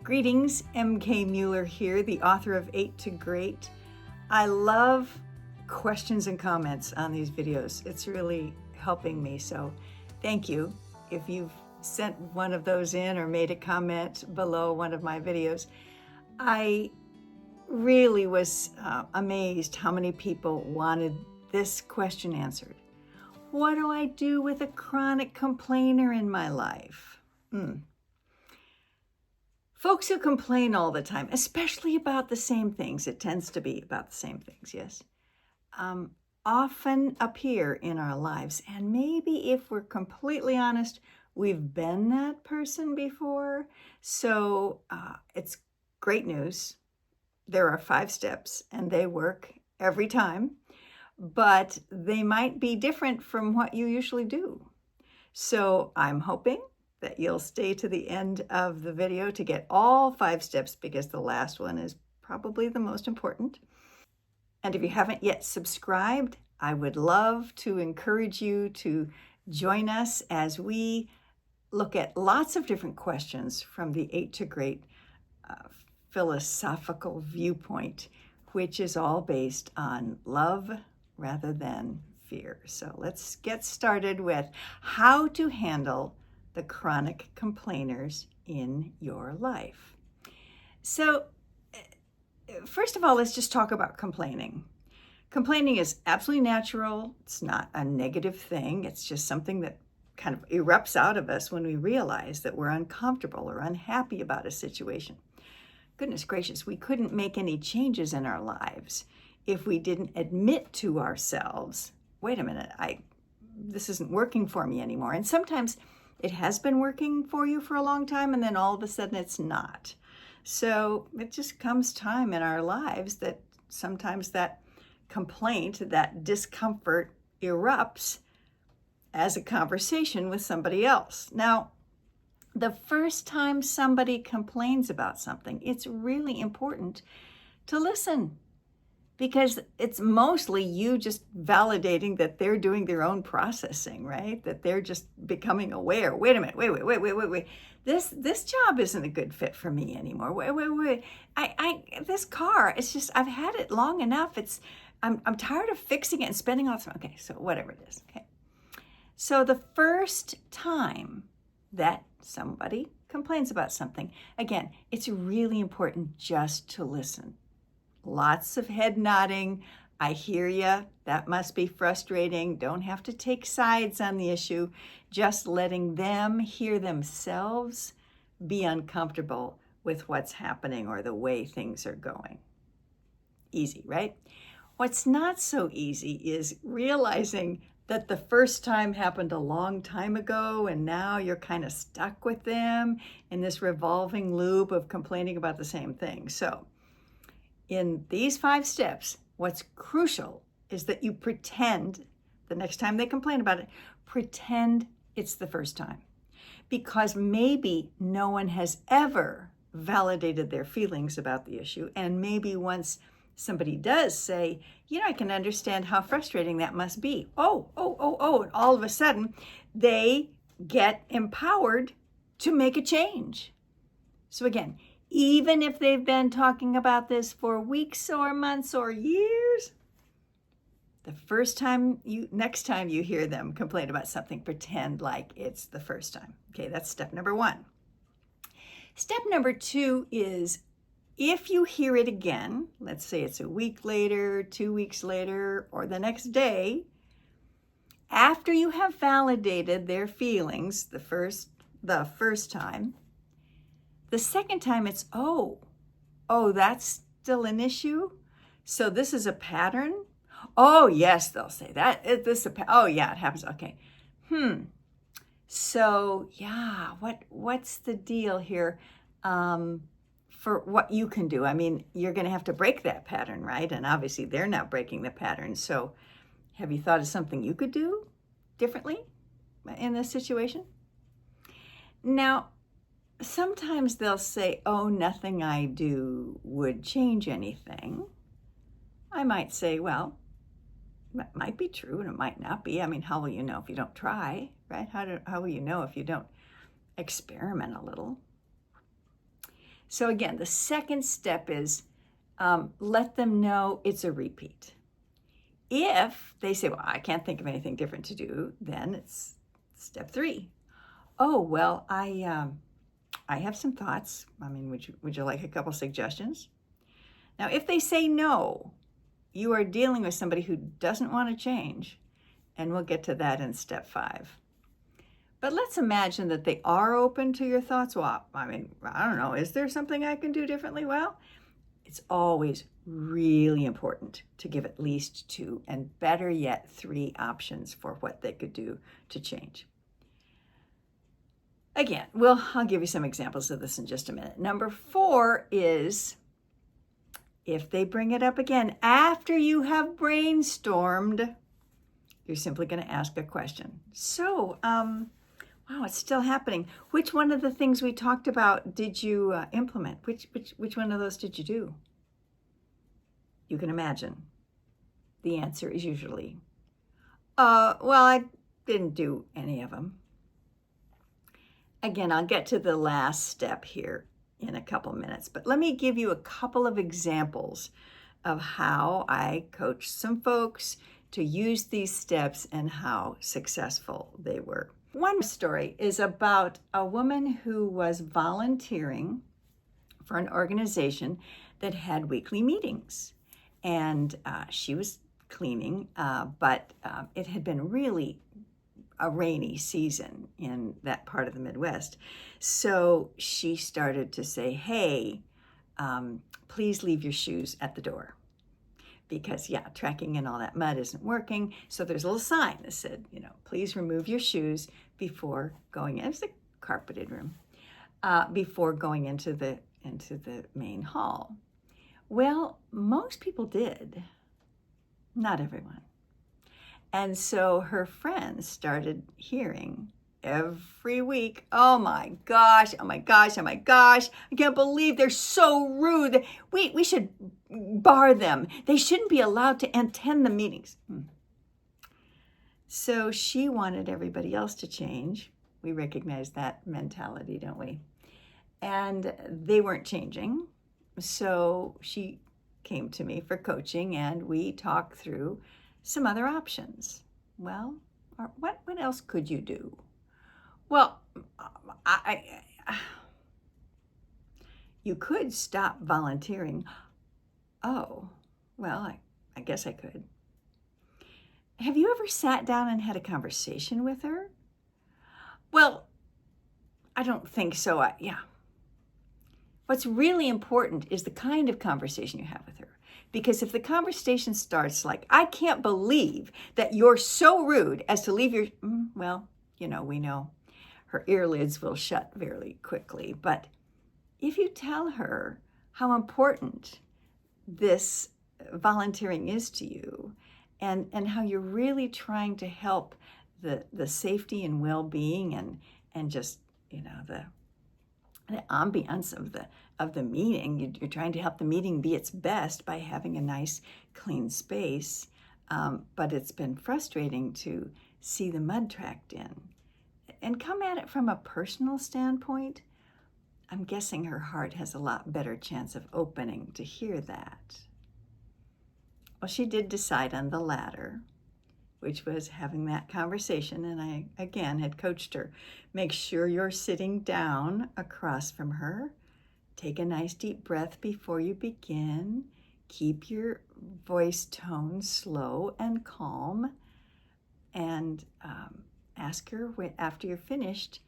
Greetings, MK Mueller here, the author of 8 to Great. I love questions and comments on these videos. It's really helping me, so thank you. If you've sent one of those in or made a comment below one of my videos, I really was amazed how many people wanted this question answered. What do I do with a chronic complainer in my life? Folks who complain all the time, especially about the same things, it tends to be about the same things, yes, often appear in our lives. And maybe if we're completely honest, we've been that person before. So it's great news. There are 5 steps and they work every time, but they might be different from what you usually do. So I'm hoping that you'll stay to the end of the video to get all 5 steps, because the last one is probably the most important. And if you haven't yet subscribed, I would love to encourage you to join us as we look at lots of different questions from the 8 to Great philosophical viewpoint, which is all based on love rather than fear. So let's get started with how to handle the chronic complainers in your life. So first of all, let's just talk about complaining. Complaining is absolutely natural. It's not a negative thing. It's just something that kind of erupts out of us when we realize that we're uncomfortable or unhappy about a situation. Goodness gracious, we couldn't make any changes in our lives if we didn't admit to ourselves, wait a minute, this isn't working for me anymore. And sometimes it has been working for you for a long time, and then all of a sudden it's not. So it just comes time in our lives that sometimes that complaint, that discomfort erupts as a conversation with somebody else. Now, the first time somebody complains about something, it's really important to listen, because it's mostly you just validating that they're doing their own processing, right? That they're just becoming aware. Wait a minute, wait. This job isn't a good fit for me anymore. Wait. This car, it's just, I've had it long enough. I'm tired of fixing it and spending all the time. Okay, so whatever it is, okay. So the first time that somebody complains about something, again, it's really important just to listen. Lots of head nodding. I hear you. That must be frustrating. Don't have to take sides on the issue. Just letting them hear themselves be uncomfortable with what's happening or the way things are going. Easy, right? What's not so easy is realizing that the first time happened a long time ago, and now you're kind of stuck with them in this revolving loop of complaining about the same thing. So in these 5 steps, what's crucial is that you pretend, the next time they complain about it, pretend it's the first time. Because maybe no one has ever validated their feelings about the issue, and maybe once somebody does say, I can understand how frustrating that must be. Oh, and all of a sudden, they get empowered to make a change. So again, even if they've been talking about this for weeks or months or years, next time you hear them complain about something, pretend like it's the first time. Okay, that's step number 1. Step number 2 is, if you hear it again, let's say it's a week later, 2 weeks later, or the next day, after you have validated their feelings the first time, the second time it's, oh, that's still an issue? So this is a pattern? Oh, yes, they'll say that. Oh, yeah, it happens. Okay. So, yeah, what's the deal here for what you can do? I mean, you're going to have to break that pattern, right? And obviously they're not breaking the pattern. So have you thought of something you could do differently in this situation? Now, sometimes they'll say, oh, nothing I do would change anything. I might say, well, that might be true and it might not be. I mean, how will you know if you don't try, right? How will you know if you don't experiment a little? So again, the second step is let them know it's a repeat. If they say, well, I can't think of anything different to do, then it's step 3. Oh, well, I have some thoughts. I mean, would you like a couple suggestions? Now, if they say no, you are dealing with somebody who doesn't want to change, and we'll get to that in step 5. But let's imagine that they are open to your thoughts. Well, I mean, I don't know, is there something I can do differently? Well, it's always really important to give at least 2, and better yet, 3 options for what they could do to change. Again, I'll give you some examples of this in just a minute. Number 4 is, if they bring it up again after you have brainstormed, you're simply going to ask a question. So, wow, it's still happening. Which one of the things we talked about did you implement? Which one of those did you do? You can imagine. The answer is usually, well, I didn't do any of them. Again, I'll get to the last step here in a couple minutes, but let me give you a couple of examples of how I coached some folks to use these steps and how successful they were. One story is about a woman who was volunteering for an organization that had weekly meetings, and she was cleaning, but it had been really a rainy season in that part of the Midwest. So she started to say, hey, please leave your shoes at the door. Because, tracking in all that mud isn't working. So there's a little sign that said, please remove your shoes before going in. It was a carpeted room. Before going into the main hall. Well, most people did. Not everyone. And so her friends started hearing every week, oh my gosh, oh my gosh, oh my gosh, I can't believe they're so rude. We should bar them. They shouldn't be allowed to attend the meetings. So she wanted everybody else to change. We recognize that mentality, don't we? And they weren't changing. So she came to me for coaching, and we talked through some other options. Well, what else could you do? Well, you could stop volunteering. Oh, well, I guess I could. Have you ever sat down and had a conversation with her? Well, I don't think so. What's really important is the kind of conversation you have with her. Because if the conversation starts like, I can't believe that you're so rude as to leave your, well, we know her earlids will shut very quickly. But if you tell her how important this volunteering is to you, and how you're really trying to help the safety and well-being and just, the ambiance of the meeting. You're trying to help the meeting be its best by having a nice, clean space. But it's been frustrating to see the mud tracked in. And come at it from a personal standpoint, I'm guessing her heart has a lot better chance of opening to hear that. Well, she did decide on the latter, which was having that conversation. And I, again, had coached her. Make sure you're sitting down across from her. Take a nice deep breath before you begin. Keep your voice tone slow and calm. And ask her after you're finished,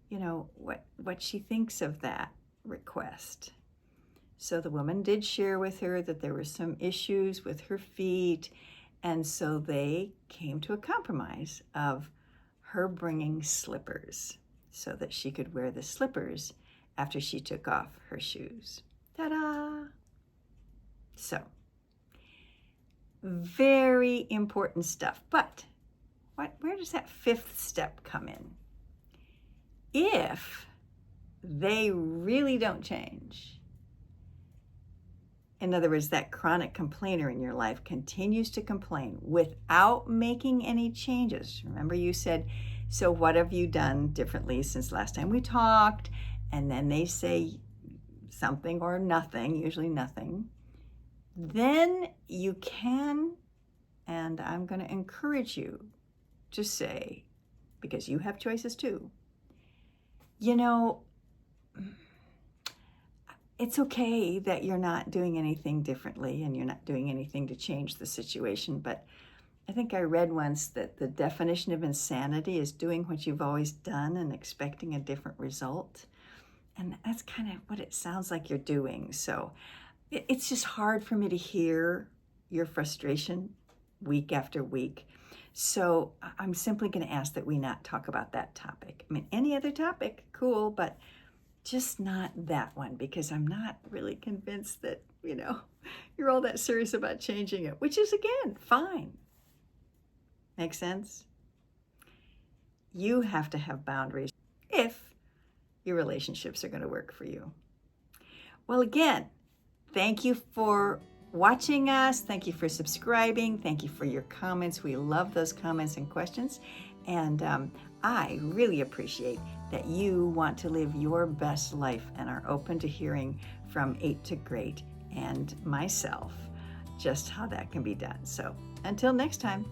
what she thinks of that request. So the woman did share with her that there were some issues with her feet. And so they came to a compromise of her bringing slippers so that she could wear the slippers after she took off her shoes. Ta-da! So, very important stuff. But where does that 5th step come in? If they really don't change, in other words, that chronic complainer in your life continues to complain without making any changes. Remember you said, so what have you done differently since last time we talked? And then they say something or nothing, usually nothing, then you can, and I'm going to encourage you to say, because you have choices too, you know, it's okay that you're not doing anything differently and you're not doing anything to change the situation, but I think I read once that the definition of insanity is doing what you've always done and expecting a different result. And that's kind of what it sounds like you're doing. So it's just hard for me to hear your frustration week after week. So I'm simply going to ask that we not talk about that topic. I mean, any other topic, cool, but just not that one, because I'm not really convinced that, you're all that serious about changing it, which is, again, fine. Make sense? You have to have boundaries if your relationships are going to work for you. Well, again, thank you for watching us. Thank you for subscribing. Thank you for your comments. We love those comments and questions. And I really appreciate that you want to live your best life and are open to hearing from 8 to Great and myself just how that can be done. So until next time.